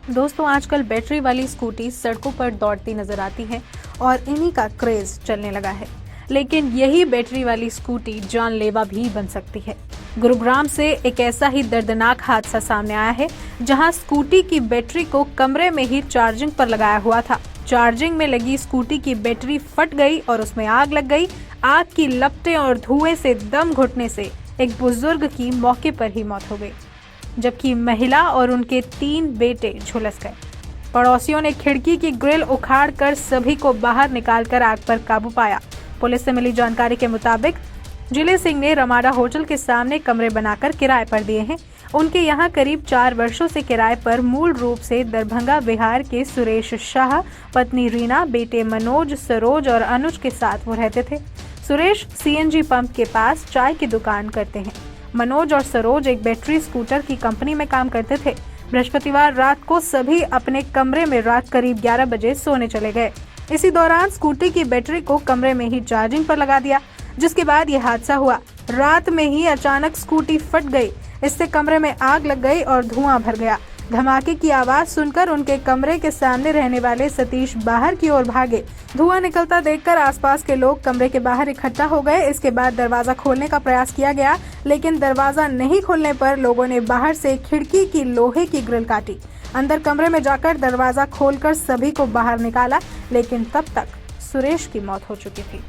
दोस्तों, आजकल बैटरी वाली स्कूटी सड़कों पर दौड़ती नजर आती है और इन्हीं का क्रेज चलने लगा है। लेकिन यही बैटरी वाली स्कूटी जानलेवा भी बन सकती है। गुरुग्राम से एक ऐसा ही दर्दनाक हादसा सामने आया है, जहां स्कूटी की बैटरी को कमरे में ही चार्जिंग पर लगाया हुआ था। चार्जिंग में लगी स्कूटी की बैटरी फट गई और उसमें आग लग गई। आग की लपटें और धुएं से दम घुटने से एक बुजुर्ग की मौके पर ही मौत हो गई, जबकि महिला और उनके 3 बेटे झुलस गए। पड़ोसियों ने खिड़की की ग्रिल उखाड़कर सभी को बाहर निकालकर आग पर काबू पाया। पुलिस से मिली जानकारी के मुताबिक जिले सिंह ने रमाडा होटल के सामने कमरे बनाकर किराए पर दिए हैं। उनके यहाँ करीब 4 वर्षों से किराए पर मूल रूप से दरभंगा बिहार के सुरेश शाह, पत्नी रीना, बेटे मनोज, सरोज और अनुज के साथ वो रहते थे। सुरेश सीएनजी पंप के पास चाय की दुकान करते हैं। मनोज और सरोज एक बैटरी स्कूटर की कंपनी में काम करते थे। बृहस्पतिवार रात को सभी अपने कमरे में रात करीब 11 बजे सोने चले गए। इसी दौरान स्कूटी की बैटरी को कमरे में ही चार्जिंग पर लगा दिया, जिसके बाद यह हादसा हुआ। रात में ही अचानक स्कूटी फट गई। इससे कमरे में आग लग गई और धुआं भर गया। धमाके की आवाज सुनकर उनके कमरे के सामने रहने वाले सतीश बाहर की ओर भागे। धुआं निकलता देखकर आसपास के लोग कमरे के बाहर इकट्ठा हो गए। इसके बाद दरवाजा खोलने का प्रयास किया गया, लेकिन दरवाजा नहीं खुलने पर लोगों ने बाहर से खिड़की की लोहे की ग्रिल काटी। अंदर कमरे में जाकर दरवाजा खोलकर सभी को बाहर निकाला, लेकिन तब तक सुरेश की मौत हो चुकी थी।